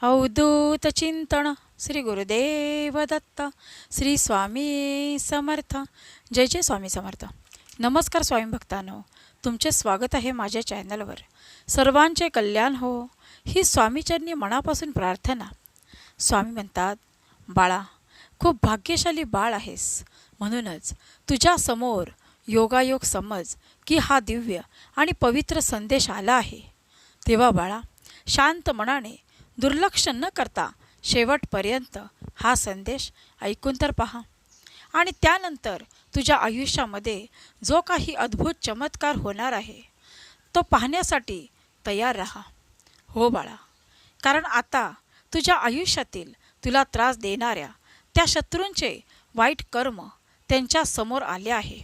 अवधूत चिंतन श्री गुरुदेव दत्त श्री स्वामी समर्थ. जय जय स्वामी समर्थ. नमस्कार स्वामी भक्तांनो, तुमचे स्वागत आहे माझ्या चॅनलवर. सर्वांचे कल्याण हो ही स्वामीचरणी मनापासून प्रार्थना. स्वामी म्हणतात, बाळा, खूप भाग्यशाली बाळ आहेस. म्हणूनच तुझ्या समोर योगायोग समज की हा दिव्य आणि पवित्र संदेश आला आहे. तेव्हा बाळा, शांत मनाने दुर्लक्ष न करता शेवटपर्यंत हा संदेश ऐकून तर पहा. आणि त्यानंतर तुझ्या आयुष्यामध्ये जो काही अद्भुत चमत्कार होणार आहे तो पाहण्यासाठी तयार राहा. हो बाळा, कारण आता तुझ्या आयुष्यातील तुला त्रास देणाऱ्या त्या शत्रूंचे वाईट कर्म त्यांच्या समोर आले आहे.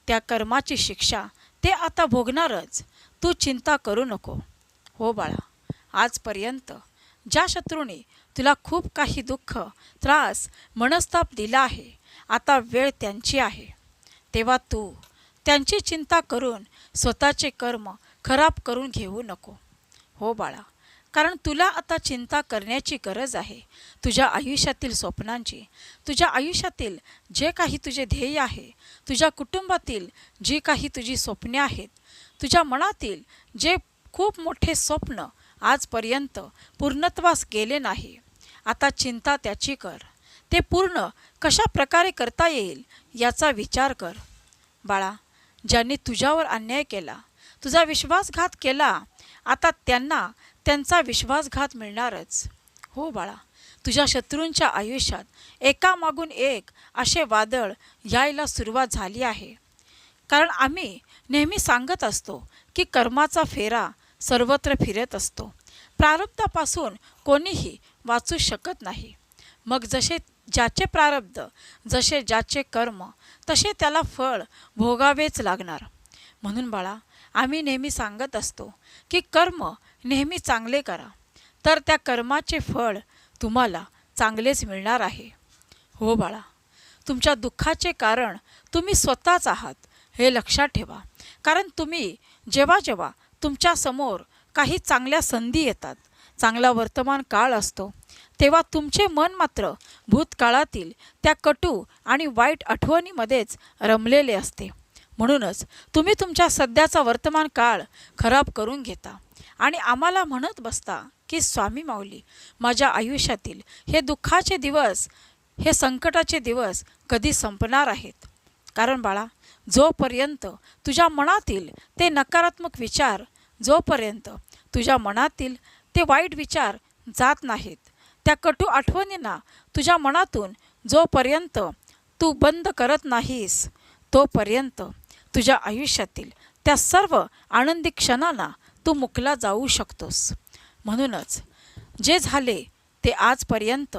त्या कर्माची शिक्षा ते आता भोगणारच. तू चिंता करू नको. हो बाळा, आजपर्यंत ज्या शत्रूने तुला खूप काही दुःख, त्रास, मनस्ताप दिला आहे, आता वेळ त्यांची आहे. तेव्हा तू त्यांची चिंता करून स्वतःचे कर्म खराब करून घेऊ नको. हो बाळा, कारण तुला आता चिंता करण्याची गरज आहे तुझ्या आयुष्यातील स्वप्नांची. तुझ्या आयुष्यातील जे काही तुझे ध्येय आहे, तुझ्या कुटुंबातील जी काही तुझी स्वप्ने आहेत, तुझ्या मनातील जे खूप मोठे स्वप्न आजपर्यंत पूर्णत्वास गेले नाही, आता चिंता त्याची कर. ते पूर्ण कशा प्रकारे करता येईल याचा विचार कर. बाळा, ज्यांनी तुझ्यावर अन्याय केला, तुझा विश्वासघात केला, आता त्यांना त्यांचा विश्वासघात मिळणारच. हो बाळा, तुझ्या शत्रूंच्या आयुष्यात एकामागून एक असे वादळ यायला सुरुवात झाली आहे. कारण आम्ही नेहमी सांगत असतो की कर्माचा फेरा सर्वत्र फिरत असतो. प्रारब्धापासून कोणीही वाचू शकत नाही. मग जसे ज्याचे प्रारब्ध, जसे ज्याचे कर्म, तसे त्याला फळ भोगावेच लागणार. म्हणून बाळा, आम्ही नेहमी सांगत असतो की कर्म नेहमी चांगले करा, तर त्या कर्माचे फळ तुम्हाला चांगलेच मिळणार आहे. हो बाळा, तुमच्या दुःखाचे कारण तुम्ही स्वतःच आहात हे लक्षात ठेवा. कारण तुम्ही जेव्हा जेव्हा तुमच्या समोर काही चांगल्या संधी येतात, चांगला वर्तमान काळ असतो, तेव्हा तुमचे मन मात्र भूतकाळातील त्या कटू आणि वाईट आठवणीमध्येच रमलेले असते. म्हणूनच तुम्ही तुमच्या सध्याचा वर्तमान काळ खराब करून घेता आणि आम्हाला म्हणत बसता की स्वामी माऊली, माझ्या आयुष्यातील हे दुःखाचे दिवस, हे संकटाचे दिवस कधी संपणार आहेत. कारण बाळा, जोपर्यंत तुझ्या मनातील ते नकारात्मक विचार, जोपर्यंत तुझ्या मनातील ते वाईट विचार जात नाहीत, त्या कटू आठवणींना तुझ्या मनातून जोपर्यंत तू बंद करत नाहीस, तोपर्यंत तुझ्या आयुष्यातील त्या सर्व आनंदी क्षणांना तू मुकला जाऊ शकतोस. म्हणूनच जे झाले ते आजपर्यंत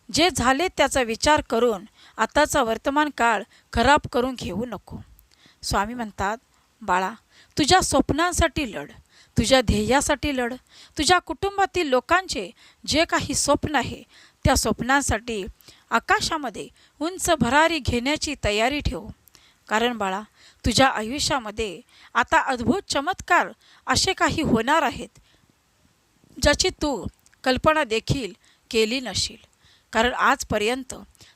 जे झाले त्याचा विचार करून आताचा वर्तमान काळ खराब करून घेऊ नको. स्वामी म्हणतात, बाळा, तुझ्या स्वप्नांसाठी लढ, तुझ्या ध्येयासाठी लढ. तुझ्या कुटुंबातील लोकांचे जे काही स्वप्न आहे त्या स्वप्नांसाठी आकाशामध्ये उंच भरारी घेण्याची तयारी ठेव. कारण बाळा, तुझ्या आयुष्यामध्ये आता अद्भुत चमत्कार असे काही होणार आहेत ज्याची तू कल्पना देखील केली नशील. कारण आजपर्यंत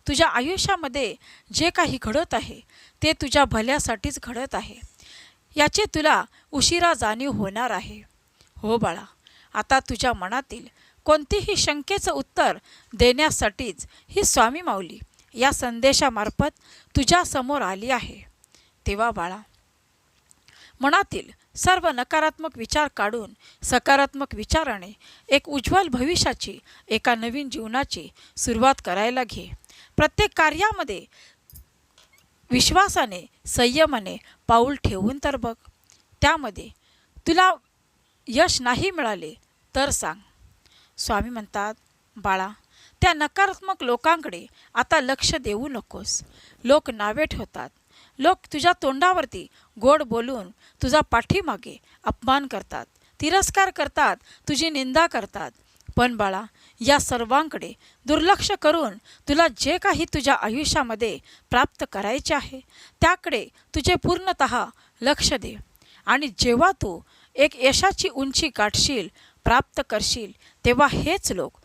तुझ्या आयुष्यामध्ये जे काही घडत आहे ते तुझ्या भल्यासाठीच घडत आहे, याचे तुला उशिरा जाणीव होणार आहे. हो बाळा, आता तुझ्या मनातील कोणतेही शंकेचं उत्तर देण्यासाठीच ही स्वामी माऊली या संदेशामार्फत तुझ्यासमोर आली आहे. तेव्हा बाळा, मनातील सर्व नकारात्मक विचार काढून सकारात्मक विचाराने एक उज्ज्वल भविष्याची, एका नवीन जीवनाची सुरुवात करायला घे. प्रत्येक कार्यामध्ये विश्वासाने, संयमाने पाऊल ठेवून तर बघ. त्यामध्ये तुला यश नाही मिळाले तर सांग. स्वामी म्हणतात, बाळा, त्या नकारात्मक लोकांकडे आता लक्ष देऊ नकोस. लोक नावे ठेवतात, लोक तुझ्या तोंडावरती गोड बोलून तुझा पाठीमागे अपमान करतात, तिरस्कार करतात, तुझी निंदा करतात. पण बाळा, या सर्वांकडे दुर्लक्ष करून तुला जे काही तुझ्या आयुष्यामध्ये प्राप्त करायचे आहे त्याकडे तुझे पूर्णतः लक्ष दे. आणि जेव्हा तू एक यशाची उंची गाठशील, प्राप्त करशील तेव्हा हेच लोक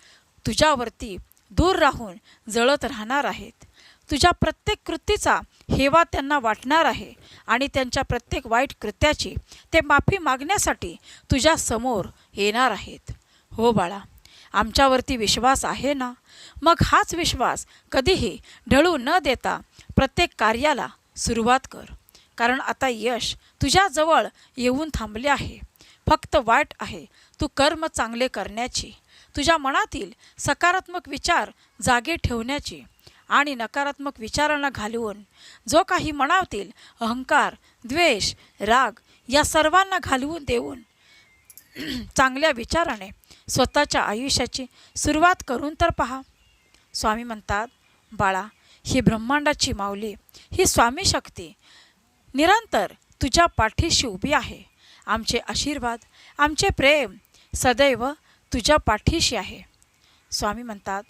तुझ्यावरती दूर राहून जळत राहणार आहेत. तुझ्या प्रत्येक कृतीचा हेवा त्यांना वाटणार आहे आणि त्यांच्या प्रत्येक वाईट कृत्याची ते माफी मागण्यासाठी तुझ्या समोर येणार आहेत. हो बाळा, आमच्यावरती विश्वास आहे ना? मग हाच विश्वास कधीही ढळू न देता प्रत्येक कार्याला सुरुवात कर. कारण आता यश तुझ्याजवळ येऊन थांबले आहे. फक्त वाट आहे तू कर्म चांगले करण्याची, तुझ्या मनातील सकारात्मक विचार जागे ठेवण्याची आणि नकारात्मक विचारांना घालवून जो काही मनातील अहंकार, द्वेष, राग या सर्वांना घालवून देऊन चांगल्या विचाराने स्वतःच्या आयुष्याची सुरुवात करून तर पहा. स्वामी म्हणतात, बाळा, ही ब्रह्मांडाची माऊली, ही स्वामी शक्ती निरंतर तुझ्या पाठीशी उभी आहे. आमचे आशीर्वाद, आमचे प्रेम सदैव तुझ्या पाठीशी आहे. स्वामी म्हणतात,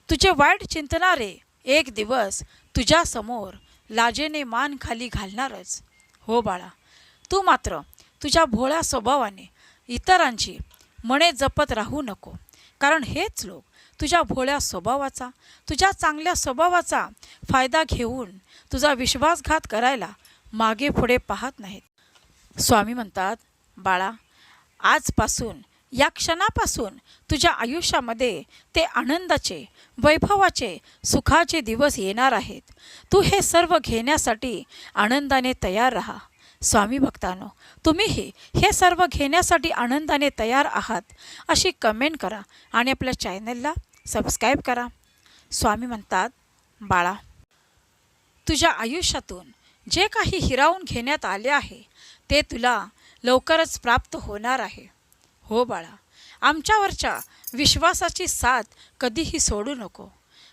तुझे वाईट चिंतणारे एक दिवस तुझ्यासमोर लाजेने मान खाली घालणारच. हो बाळा, तू मात्र तुझ्या भोळ्या स्वभावाने इतरांची मने जपत राहू नको. कारण हेच लोक तुझ्या भोळ्या स्वभावाचा, तुझ्या चांगल्या स्वभावाचा फायदा घेऊन तुझा विश्वासघात करायला मागे पुढे पाहत नाहीत. स्वामी म्हणतात, बाळा, आजपासून या क्षणापासून तुझ्या आयुष्यामध्ये ते आनंदाचे, वैभवाचे, सुखाचे दिवस येणार आहेत. तू हे सर्व घेण्यासाठी आनंदाने तयार राहा. स्वामी भक्तांनो, तुम्हीही हे सर्व घेण्यासाठी आनंदाने तयार आहात अशी कमेंट करा आणि आपल्या चॅनलला सबस्क्राईब करा. स्वामी म्हणतात, बाळा, तुझ्या आयुष्यातून जे काही हिरावून घेण्यात आले आहे ते तुला लवकरच प्राप्त होणार आहे. हो बाळा, आमच्यावरच्या विश्वासाची साथ कधीही सोडू नको.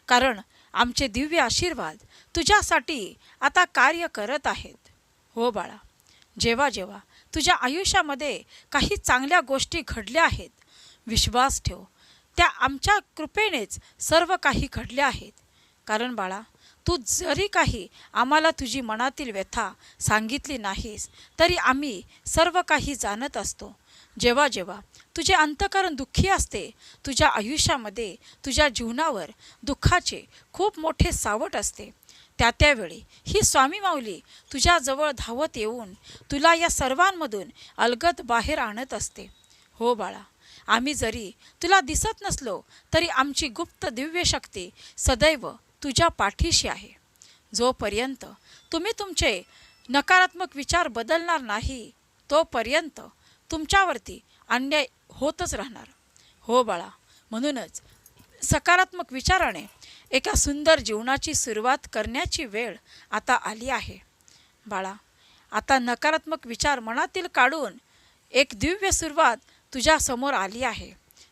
कारण आमचे दिव्य आशीर्वाद तुझ्यासाठी आता कार्य करत आहेत. हो बाळा, जेव्हा जेव्हा तुझ्या आयुष्यामध्ये काही चांगल्या गोष्टी घडल्या आहेत, विश्वास ठेव, त्या आमच्या कृपेनेच सर्व काही घडले आहेत. कारण बाळा, तू जरी काही आम्हाला तुझी मनातील व्यथा सांगितली नाहीस तरी आम्ही सर्व काही जाणत असतो. जेव्हा जेव्हा तुझे अंतःकरण दुःखी असते, तुझ्या आयुष्यामध्ये तुझ्या जीवनावर दुःखाचे खूप मोठे सावट असते, त्यावेळी ही स्वामी माऊली तुझ्याजवळ धावत येऊन तुला या सर्वांमधून अलगद बाहेर आणत असते. हो बाळा, आम्ही जरी तुला दिसत नसलो तरी आमची गुप्त दिव्य शक्ती सदैव तुझ्या पाठीशी आहे. जोपर्यंत तुम्ही तुमचे नकारात्मक विचार बदलणार नाही तोपर्यंत तुमच्यावरती अन्याय होतच राहणार. हो बाळा, म्हणूनच सकारात्मक विचाराने एका सुंदर जीवनाची सुरुवात करण्याची वेळ आता आली आहे. बाळा, आता नकारात्मक विचार मनातील काढून एक दिव्य सुरुवात तुझ्यासमोर आली आहे.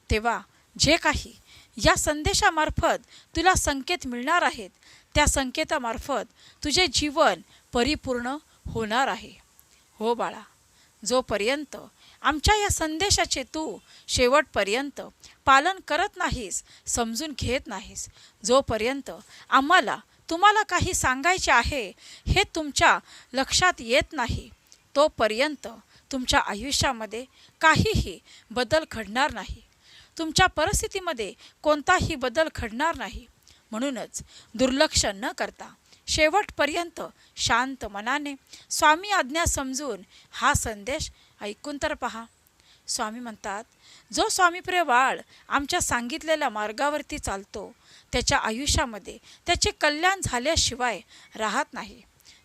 तेव्हा जे काही या संदेशामार्फत तुला संकेत मिळणार आहेत त्या संकेतामार्फत तुझे जीवन परिपूर्ण होणार आहे. हो बाळा, जोपर्यंत आमच्या या संदेशाचे तू शेवटपर्यंत पालन करत नाहीस, समजून घेत नाहीस, जोपर्यंत आम्हाला तुम्हाला काही सांगायचे आहे हे तुमच्या लक्षात येत नाही, तोपर्यंत तुमच्या आयुष्यामध्ये काहीही बदल घडणार नाही. तुमच्या परिस्थितीमध्ये कोणताही बदल घडणार नाही. म्हणूनच दुर्लक्ष न करता शेवटपर्यंत शांत मनाने स्वामी आज्ञा समजून हा संदेश ऐकून तर पहा. स्वामी म्हणतात, जो स्वामीप्रिय बाळ आमच्या सांगितलेल्या मार्गावरती चालतो त्याच्या आयुष्यामध्ये त्याचे कल्याण झाल्याशिवाय राहत नाही.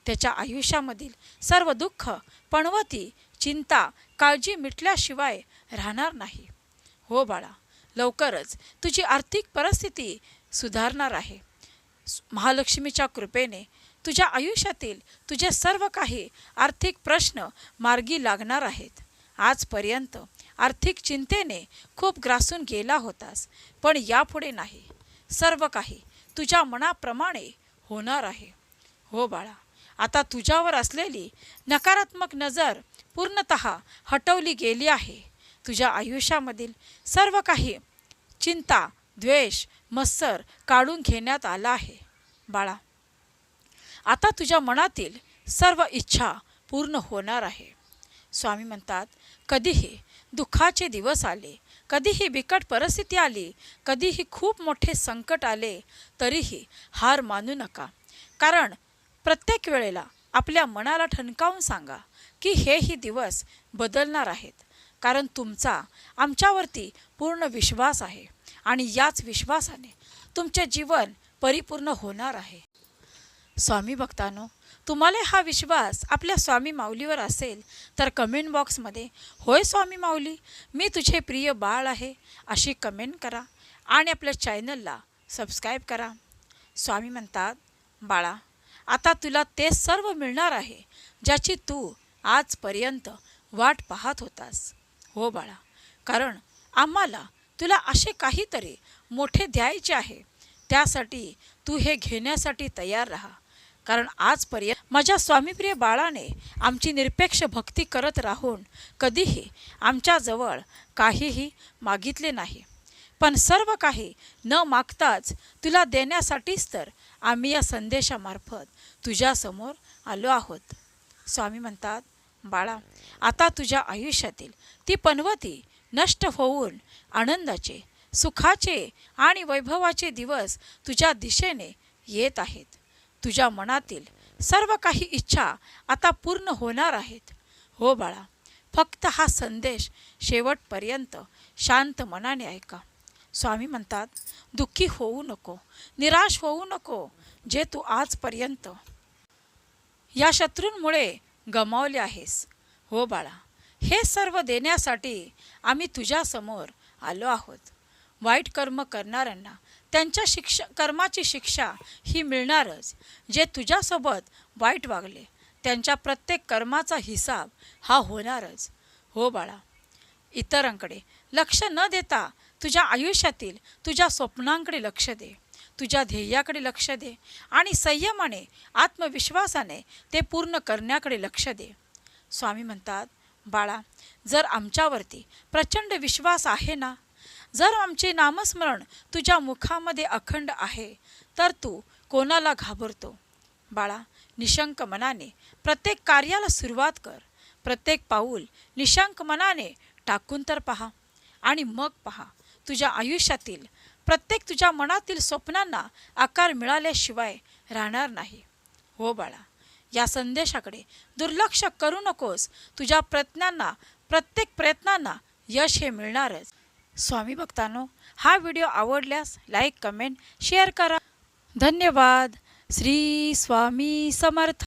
त्याच्या आयुष्यामधील सर्व दुःख, पणवती, चिंता, काळजी मिटल्याशिवाय राहणार नाही. हो बाळा, लवकरच तुझी आर्थिक परिस्थिती सुधारणार आहे. महालक्ष्मीच्या कृपेने तुझ्या आयुष्यातील तुझे सर्व काही आर्थिक प्रश्न मार्गी लागणार आहेत. आजपर्यंत आर्थिक चिंतेने खूप ग्रासून गेला होतास, पण यापुढे नाही, सर्व काही तुझ्या मनाप्रमाणे होणार आहे. हो बाळा, आता तुझ्यावर असलेली नकारात्मक नजर पूर्णतः हटवली गेली आहे. तुझ्या आयुष्यामधील सर्व काही चिंता, द्वेष, मत्सर काढून घेण्यात आला आहे. बाळा, आता तुझ्या मनातील सर्व इच्छा पूर्ण होणार आहे. स्वामी म्हणतात, कधीही दुःखाचे दिवस आले, कधीही बिकट परिस्थिती आली, कधीही खूप मोठे संकट आले, तरीही हार मानू नका. कारण प्रत्येक वेळेला आपल्या मनाला ठणकावून सांगा की हेही दिवस बदलणार आहेत. कारण तुमचा आमच्यावरती पूर्ण विश्वास आहे आणि याच विश्वासाने तुमचे जीवन परिपूर्ण होणार आहे. स्वामी भक्तांनो, तुम्हाला हा विश्वास आपल्या स्वामी माऊलीवर असेल तर कमेंट बॉक्समध्ये होय स्वामी माऊली, मी तुझे प्रिय बाळ आहे अशी कमेंट करा आणि आपल्या चॅनलला सबस्क्राईब करा. स्वामी म्हणतात, बाळा, आता तुला ते सर्व मिळणार आहे ज्याची तू आजपर्यंत वाट पाहत होतास. हो बाळा, कारण आम्हाला तुला असे काहीतरी मोठे द्यायचे आहे. त्यासाठी तू हे घेण्यासाठी तयार राहा. कारण आजपर्यंत माझ्या स्वामीप्रिय बाळाने आमची निरपेक्ष भक्ती करत राहून कधीही आमच्याजवळ काहीही मागितले नाही. पण सर्व काही न मागताच तुला देण्यासाठीच तर आम्ही या संदेशामार्फत तुझ्यासमोर आलो आहोत. स्वामी म्हणतात, बाळा, आता तुझ्या आयुष्यातील ती पनवती नष्ट होऊन आनंदाचे, सुखाचे आणि वैभवाचे दिवस तुझ्या दिशेने येत आहेत. तुझ्या मनातील सर्व काही इच्छा आता पूर्ण होणार आहेत. हो बाळा, फक्त हा संदेश शेवटपर्यंत शांत मनाने ऐका. स्वामी म्हणतात, दुःखी होऊ नको, निराश होऊ नको. जे तू आजपर्यंत या शत्रूंमुळे गमावले आहेस, हो बाळा, हे सर्व देण्यासाठी आम्ही तुझ्यासमोर आलो आहोत. वाईट कर्म करणाऱ्यांना त्यांच्या कर्माची शिक्षा ही मिळणारच. जे तुझ्यासोबत वाईट वागले त्यांच्या प्रत्येक कर्माचा हिसाब हा होणारच. हो बाळा, इतरांकडे लक्ष न देता तुझ्या आयुष्यातील तुझ्या स्वप्नांकडे लक्ष दे, तुझ्या ध्येयाकडे लक्ष दे आणि संयमाने, आत्मविश्वासाने ते पूर्ण करण्याकडे लक्ष दे. स्वामी म्हणतात, बाळा, जर आमच्यावरती प्रचंड विश्वास आहे ना, जर आमचे नामस्मरण तुझ्या मुखामध्ये अखंड आहे, तर तू कोणाला घाबरतो? बाळा, निशंक मनाने प्रत्येक कार्याला सुरुवात कर. प्रत्येक पाऊल निशंक मनाने टाकून तर पहा आणि मग पहा तुझ्या आयुष्यातील प्रत्येक तुझ्या मनातील स्वप्नांना आकार मिळाल्याशिवाय राहणार नाही. हो बाळा, या संदेशाकडे दुर्लक्ष करू नकोस. तुझ्या प्रत्येक प्रयत्नांना यश हे मिळणारच. स्वामी भक्तांनो, हा व्हिडिओ आवडल्यास लाईक, कमेंट, शेअर करा. धन्यवाद. श्री स्वामी समर्थ.